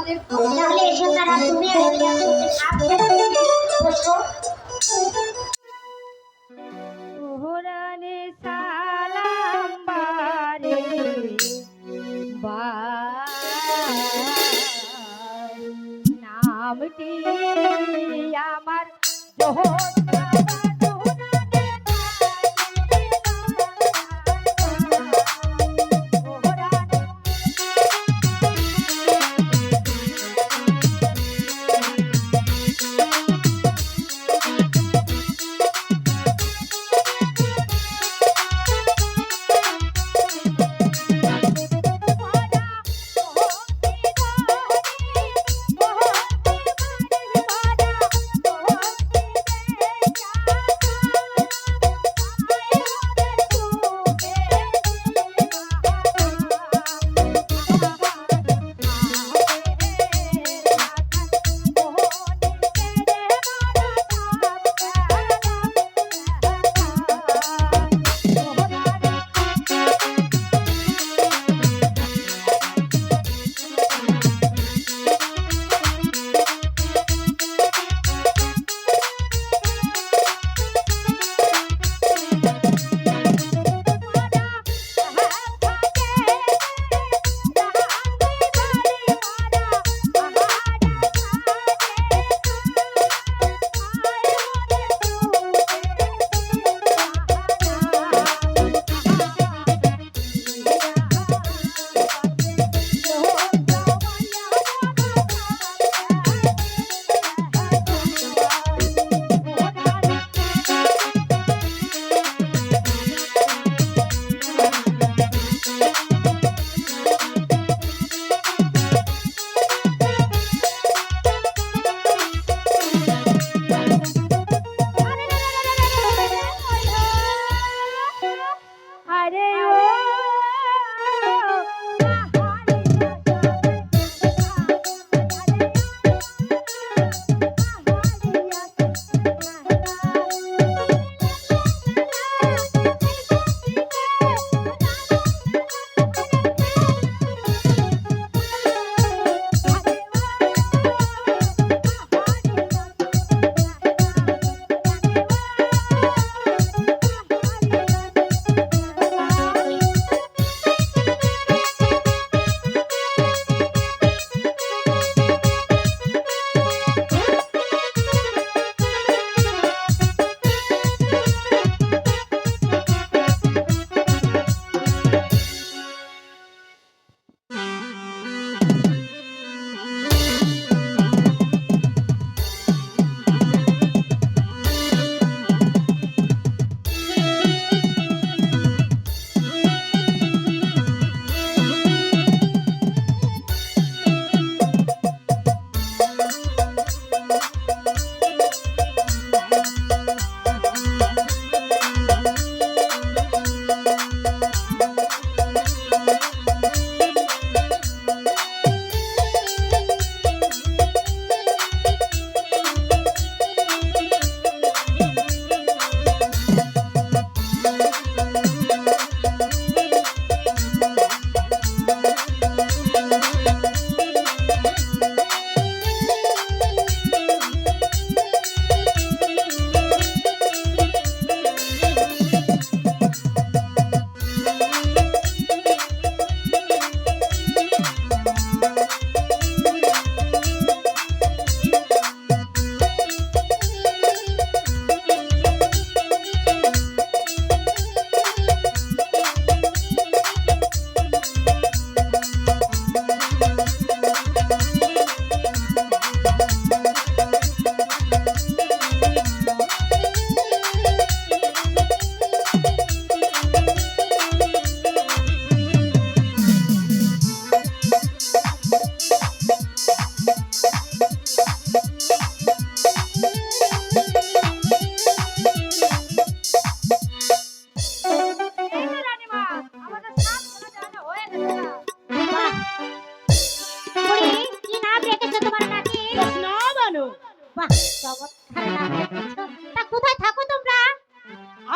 তাহলে এসে তারা তুমি বসো। ওহরানে সালাম বারে নামটি আমার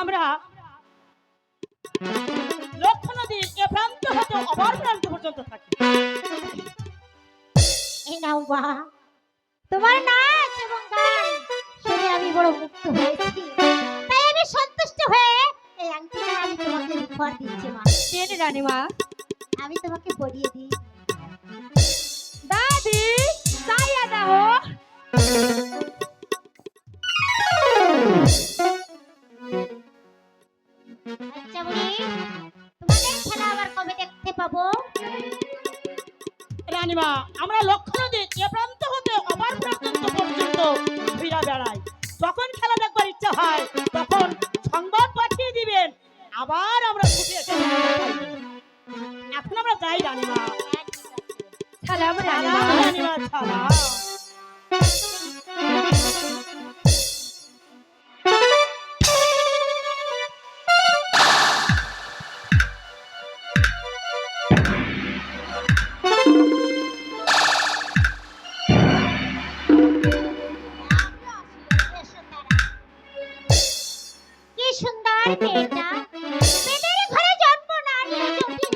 আমরা লক্ষ্য নদীর এ প্রান্ত হতে অপর প্রান্ত পর্যন্ত থাকি। এই নাও মা, তোমার নাচ এবং গান শুনে আমি বড় মুগ্ধ হয়েছি। তাই আমি সন্তুষ্ট হয়ে এই আংটিটা আমি তোমাকে উপহার দিচ্ছি মা। কেন রানীমা? আমি তোমাকে পরিয়ে দিই। দাদি চাইয়া দাও। আচ্ছা বুড়ি, তোমাদের খেলা আবার কবে দেখতে পাবো? রানীমা, আমরা লক্ষ্য নদী এ প্রান্ত হতে অপার প্রান্ত পর্যন্ত ঘুরে বেড়াই। যখন খেলা দেখবার ইচ্ছা হয় তখন সংবাদ পাঠিয়ে দিবেন, আবার আমরা ছুটে এসে খেলা দেখাইব। এখন আমরা যাই রানীমা। সালাম সালাম রানীমা। রানীমা, সালাম। কি সুন্দর মেয়েটা, মেয়েদের ঘরে জন্ম না নিয়ে যদি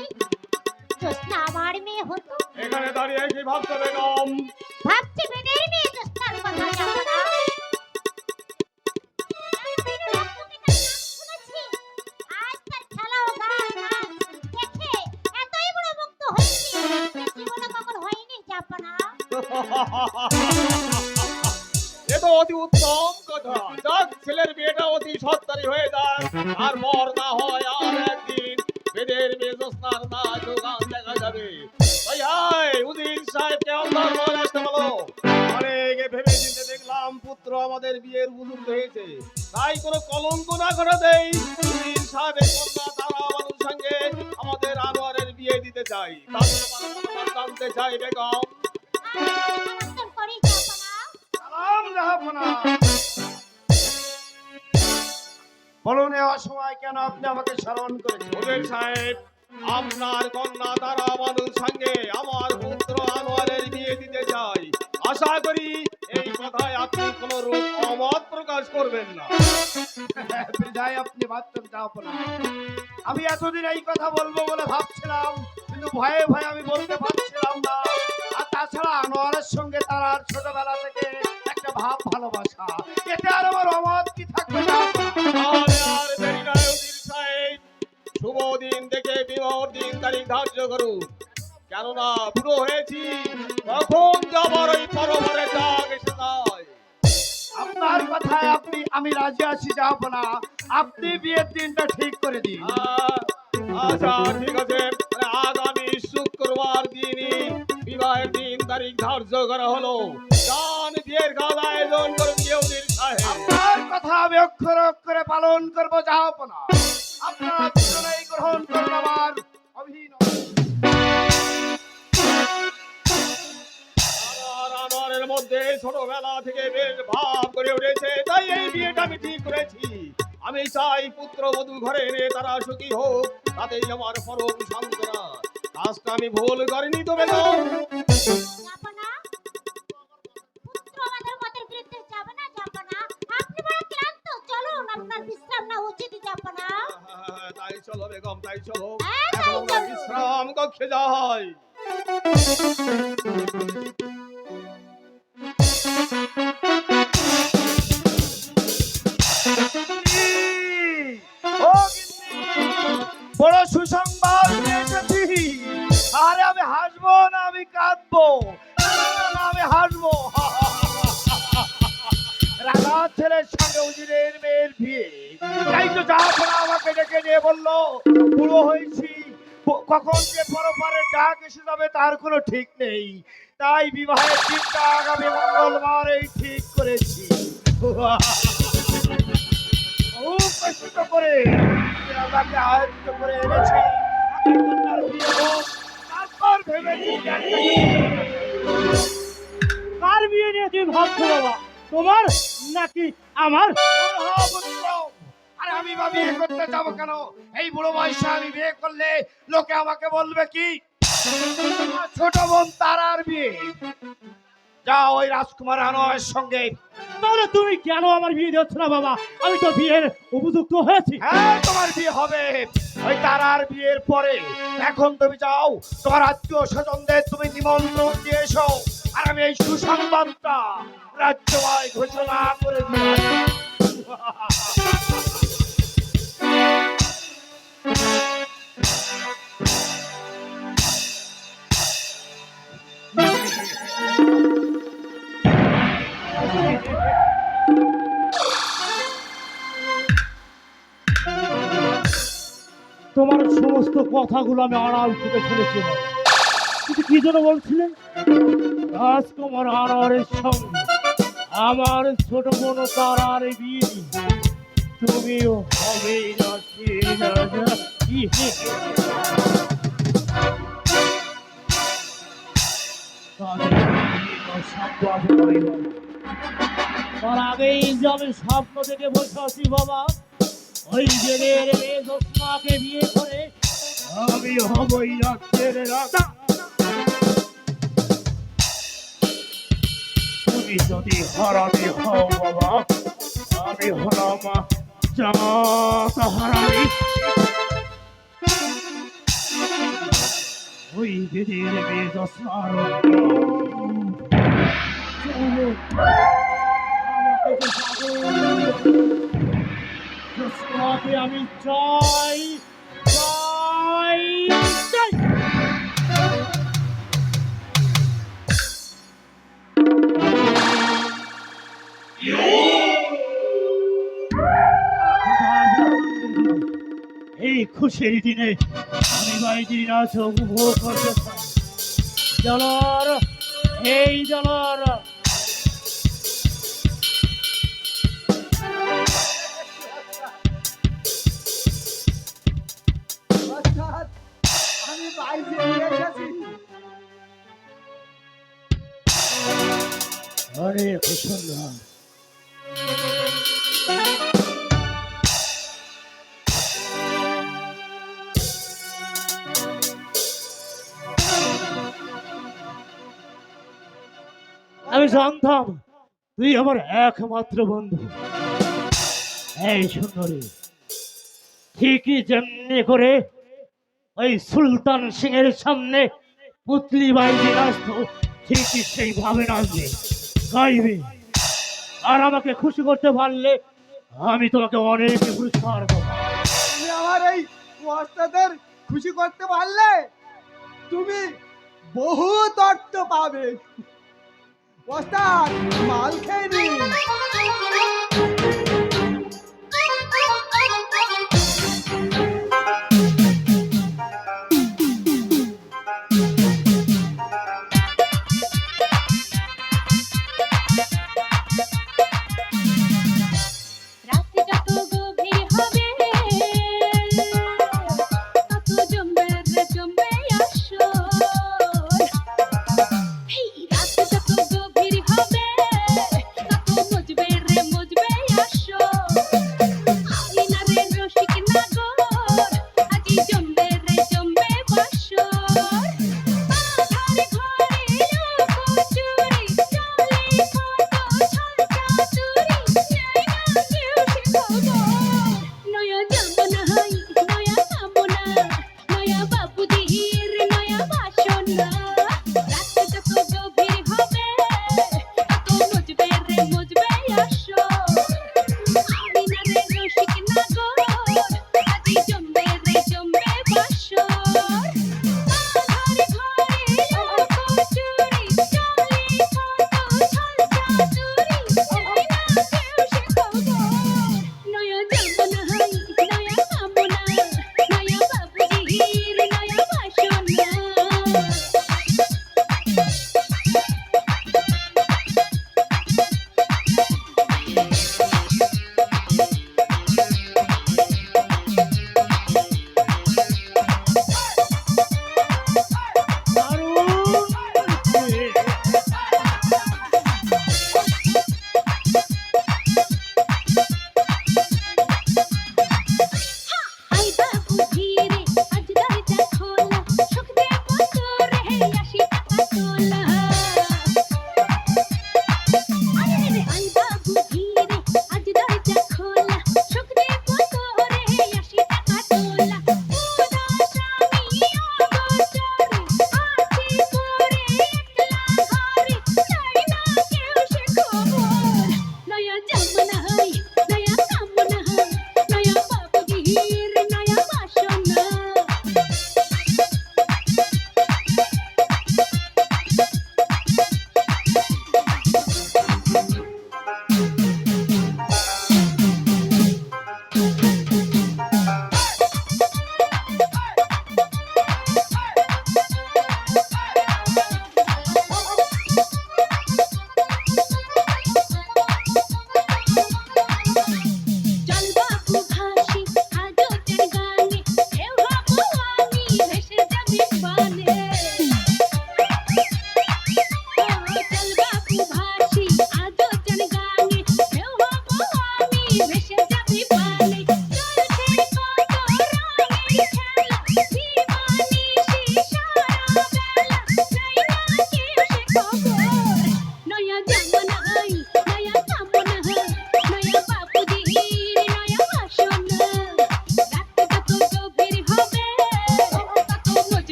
জ্যোৎস্না আমার মেয়ে হতো। এখানে দাঁড়িয়ে কি ভাবছো বেগম? ভাবছি মেয়েদের মেয়ে জ্যোৎস্নার কথা যাবো না। মেয়েদের রক্তকে তার নাম শুনেছি। আজ তার খেলা ও গান নাচ দেখে এতই বড় মুগ্ধ হয়েছি যে জীবনে কখনো হয়নি যাবো না। এ তো অতি উত্তম কথা। যাক, ছেলের বিয়েটা অতি সত্তারি হয়ে যায়, আর পর না হয় আর একদিন বেদের মেয়ে জ্যোৎস্নার নাচ ও গান দেখা যাবে। তাই হায় উজির সাহেবকে অন্তর মনে আসতে বলো। অনেক ভেবে চিন্তে দেখলাম পুত্র আমাদের বিয়ের উপযুক্ত হয়েছে, তাই কোনো কলঙ্ক না ঘটাতেই উজির সাহেবের কন্যা তারা মানুষ সঙ্গে আমাদের আনোয়ারের বিয়ে দিতে চাই। তার মতামত জানতে চাই বেগম। আমি সমর্থন করি যাবো না। সালাম জাহাপনা। বলুন এ অসময় কেন আপনি আমাকে স্মরণ করেছেন? উজির সাহেব, আপনার কন্যা তারা মানুষ সঙ্গে আমার পুত্র আনোয়ারের বিয়ে দিতে চাই। আশা করি এই কথায় আপনি কোন রূপ অমত প্রকাশ করবেন না। বিদায় আপনি ভাবছেন জাহাপনা। আমি এতদিন এই কথা বলবো বলে ভাবছিলাম, কিন্তু ভয়ে ভয়ে আমি বলতে পারছিলাম না। আর তাছাড়া আনোয়ারের সঙ্গে তার আর ছোটবেলা থেকে একটা ভাব ভালোবাসা, এতে আর আমার অমত কি থাকবে জাহাপনা? তাহলে আর দেরি নয় উজির সাহেব, শুভ দিন দেখে বিবাহ দিন তারিখ ধার্য করুন। কেননা বুড়ো হয়েছি, কখন যাবার ওই পরবরে ডাক এসে যায়। আপনার কথায় আমি রাজি আছি জাহাপনা। আপনি বিয়ের দিনটা ঠিক করে দিন। আচ্ছা ঠিক আছে, আগামী শুক্রবার দিনই বিবাহের দিন তারিখ ধার্য করা হলো। গান বিয়ের গান আয়োজন করুন উজির সাহেব। আপনার কথা আমি অক্ষর অক্ষরে পালন করবো জাহাপনা। আপনারা দুজনেই গ্রহণ করুন আমার অভিনয়। আমার আনোয়ারের মধ্যে ছোটবেলা থেকে বেশ ভাব করে উঠেছে, তাই এই বিয়েটা আমি ঠিক করেছি। আমি চাই পুত্র বধূ ঘরে এনে তারা সুখী হোক, তাতেই আমার পরম সান্ত্বনা। কাজটা আমি ভুল করিনি তো বেগম। যাবো না। পুত্র আমাদের মতের বিরুদ্ধে যাবে না, যাবো না। আপনি বড় ক্লান্ত, চলুন আপনার বিশ্রাম না উচিত, যাবো না। তাই চলো বেগম, তাই চলো। হ্যাঁ, তাই এখন আমরা চলো। বিশ্রাম কক্ষে যাই। ও গিন্নি, বড় সুসংবাদ নিয়ে এসেছি। আরে আমি হাসবো না আমি কাঁদবো? না, না, আমি হাসবো। রাধা ছেলের সঙ্গে উজিরের মেয়ের বিয়ে। তাই তো জাহাপনা আমাকে ডেকে নিয়ে বললো, বুড়ো হয়েছি, কখন যে পরপারের ডাক এসে যাবে তার কোনো ঠিক নেই। তাই বিবাহের দিনটা আগামী মঙ্গলবারেই ঠিক করেছি। খুব কষ্ট করে রাজাকে আয়ত্ত করে এনেছি। কন্যার বিয়ে হোক, তারপর ভেবেছি কার বিয়ে নিয়ে তুমি ভাবছো বাবা? তোমার নাকি আমার? আরে আমি বা বিয়ে করতে যাবো কেন? এই বুড়ো বয়সে আমি বিয়ে করলে লোকে আমাকে বলবে কি? আমার ছোট বোন তারার বিয়ে। যাও ওই রাজকুমার আনোয়ারের সঙ্গে। তাহলে তুমি কেন আমার বিয়ে দিচ্ছ না বাবা? আমি তো বিয়ের উপযুক্ত হয়েছি। হ্যাঁ তোমার বিয়ে হবে ওই তারার বিয়ের পরে। এখন তুমি যাও, তোমার আত্মীয় স্বজনদের তুমি নিমন্ত্রণ দিয়ে এসো। আর আমি আমি এই সুসংবাদটা রাজ্যময় ঘোষণা করে দিলাম। তোমার সমস্ত কথাগুলো আমি আড়াল থেকে শুনেছি বাবা। কিন্তু কি জন্য বলছিলেন রাজকুমার আনোয়ারের সঙ্গে আমার ছোট বোন তারার বিয়ে দিন তুমিও হবে না সে রাজা। তার আগেই যে আমি স্বপ্ন থেকে বসে আছি বাবা, ওই জেলের মেয়ে জোৎস্নাকে বিয়ে করে আমি হবই রাজ্যের রাজা। তুমি যদি হারামি হও বাবা, আমি হলাম জাত হারামি। ওই জেলের মেয়ে জোৎস্নার জোৎস্নাকে আমি চাই চাই চাই। এই খুশির দিনে আমি বাইরে নাচ উপভোগ করতে চাই। জলর এই জলর আমি বাইরে নিয়ে এসেছি। অনেক সুন্দর। আমি জানতাম তুই আমার একমাত্র বন্ধু। এই সুন্দরী ঠিকই যেমনি করে ওই সুলতান সিং এর সামনে পুতলি বাইজি নাচতো ঠিকই সেইভাবে নাচবে, গাইবে। আর আমাকে খুশি করতে পারলে আমি তোমাকে অনেক পুরস্কার দেবো। তুমি আমার এই ওস্তাদের খুশি করতে পারলে তুমি বহুত অর্থ পাবে। ওস্তাদ মাল খেয়ে নিন। রাতে যত গভীর হবে তত জমবে রে জমবে আসর। এই রাতে যত গভীর হবে তত মজবে রে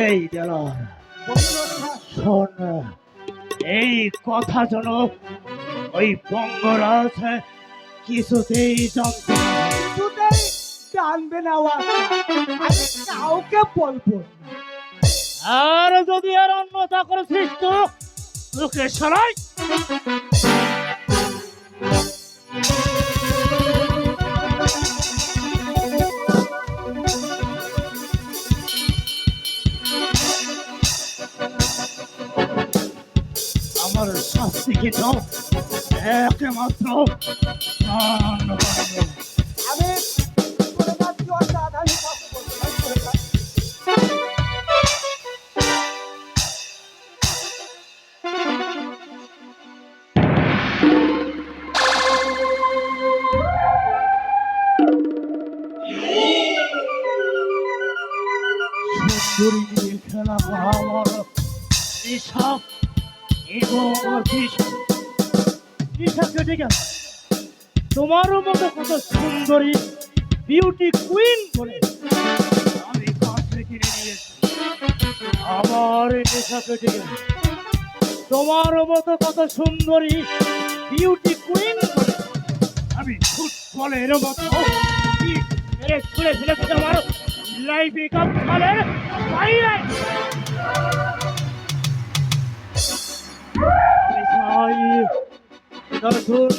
এই দেলার শোন, এই কথা যেন ওই বঙ্গরাজ কিছুতেই জানতে না পারে। কিছুতেই জানবে না আমি কাউকে বলবো না। আর যদি আর অন্যথা করেছিস তো তোকে সরাই। আমার শাস্তি কিন্তু একমাত্র প্রাণ বাঁচানো। আমি করে যাচ্ছি অর্থাৎ আমি কাউকে বলবো না, আমি করে যাচ্ছি। সুন্দরী নিয়ে খেলা করা আমার নেশা এবং নেশা কেটে গেল। তোমারও মতো কত সুন্দরী বিউটি কুইন করে আমি কাছে কিনে নিয়েছি, আমার নেশা কেটে গেল। তোমারও মতো কত সুন্দরী বিউটি কুইন করে আমি ফুটবলের মতো মেরে ছুঁড়ে ফেলেছি আমার লাইফে কাপ খেলের বাইরে। আমি চাই নতুন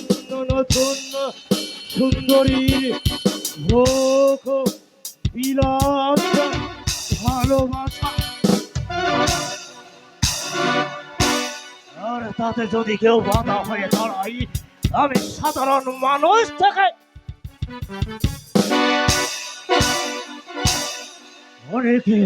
নতুন সুন্দরীর ভোগ বিলাস ভালোবাসা, আর তাতে যদি কেউ বাধা হয়ে দাঁড়াই আমি সাধারণ মানুষ থেকে অনেকে